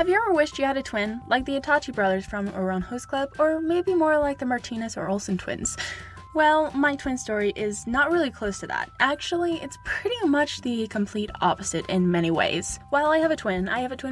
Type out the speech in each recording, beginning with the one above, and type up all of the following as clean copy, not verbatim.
Have you ever wished you had a twin, like the Itachi brothers from Ouran Host Club, or maybe more like the Martinez or Olsen twins? Well, my twin story is not really close to that. Actually, it's pretty much the complete opposite in many ways. While I have a twin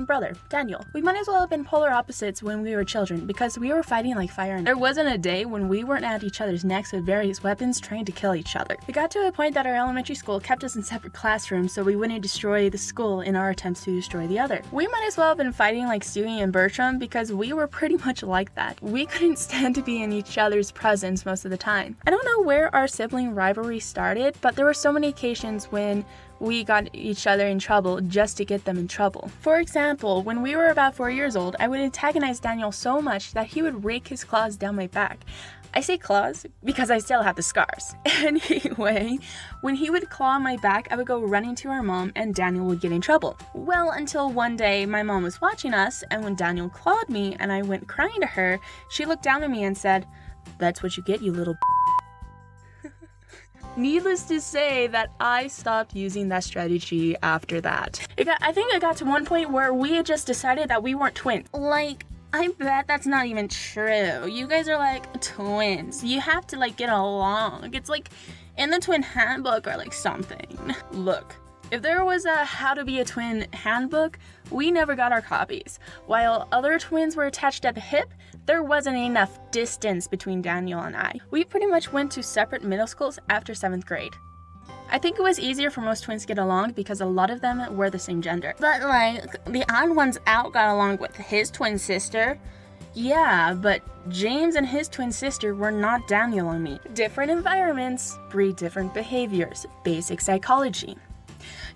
brother, Daniel. We might as well have been polar opposites when we were children because we were fighting like fire and there wasn't a day when we weren't at each other's necks with various weapons trying to kill each other. It got to a point that our elementary school kept us in separate classrooms so we wouldn't destroy the school in our attempts to destroy the other. We might as well have been fighting like Stewie and Bertram because we were pretty much like that. We couldn't stand to be in each other's presence most of the time. I don't know where our sibling rivalry started, but there were so many occasions when we got each other in trouble just to get them in trouble. For example, when we were about 4 years old, I would antagonize Daniel so much that he would rake his claws down my back. I say claws because I still have the scars. Anyway, when he would claw my back, I would go running to our mom and Daniel would get in trouble. Well, until one day my mom was watching us, and when Daniel clawed me and I went crying to her, she looked down at me and said, "That's what you get, you little b." Needless to say that I stopped using that strategy after that. I think it got to one point where we had just decided that we weren't twins. Like, I bet that's not even true. You guys are like twins. You have to like get along. It's like in the twin handbook or like something. Look, if there was a how to be a twin handbook, we never got our copies. While other twins were attached at the hip, there wasn't enough distance between Daniel and I. We pretty much went to separate middle schools after 7th grade. I think it was easier for most twins to get along because a lot of them were the same gender. But like, the odd ones out got along with his twin sister. Yeah, but James and his twin sister were not Daniel and me. Different environments breed different behaviors. Basic psychology.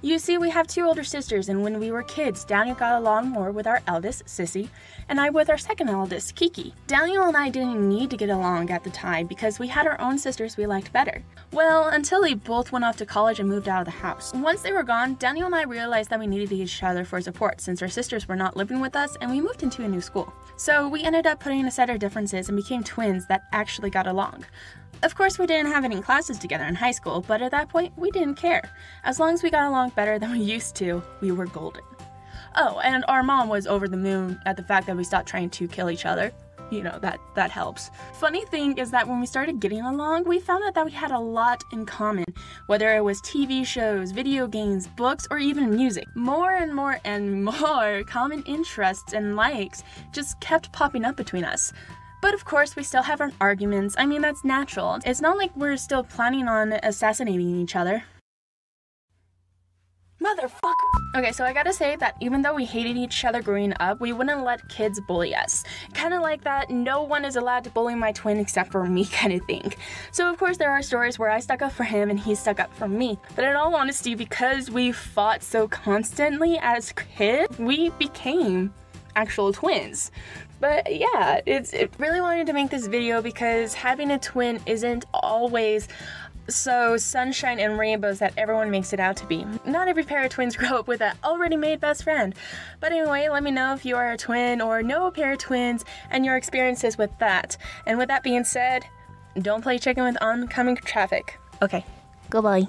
You see, we have 2 older sisters, and when we were kids, Daniel got along more with our eldest, Sissy, and I with our second eldest, Kiki. Daniel and I didn't need to get along at the time because we had our own sisters we liked better. Well, until they both went off to college and moved out of the house. Once they were gone, Daniel and I realized that we needed each other for support since our sisters were not living with us and we moved into a new school. So we ended up putting aside our differences and became twins that actually got along. Of course, we didn't have any classes together in high school, but at that point, we didn't care. As long as we got along better than we used to, we were golden. Oh, and our mom was over the moon at the fact that we stopped trying to kill each other. You know, that helps. Funny thing is that when we started getting along, we found out that we had a lot in common, whether it was TV shows, video games, books, or even music. More and more common interests and likes just kept popping up between us. But of course, we still have our arguments. I mean, that's natural. It's not like we're still planning on assassinating each other. Motherfucker! Okay, so I gotta say that even though we hated each other growing up, we wouldn't let kids bully us. Kinda like that no one is allowed to bully my twin except for me kind of thing. So of course there are stories where I stuck up for him and he stuck up for me. But in all honesty, because we fought so constantly as kids, we became actual twins. But yeah, it really wanted to make this video because having a twin isn't always so sunshine and rainbows that everyone makes it out to be. Not every pair of twins grow up with an already made best friend. But anyway, let me know if you are a twin or know a pair of twins and your experiences with that. And with that being said, don't play chicken with oncoming traffic. Okay, goodbye.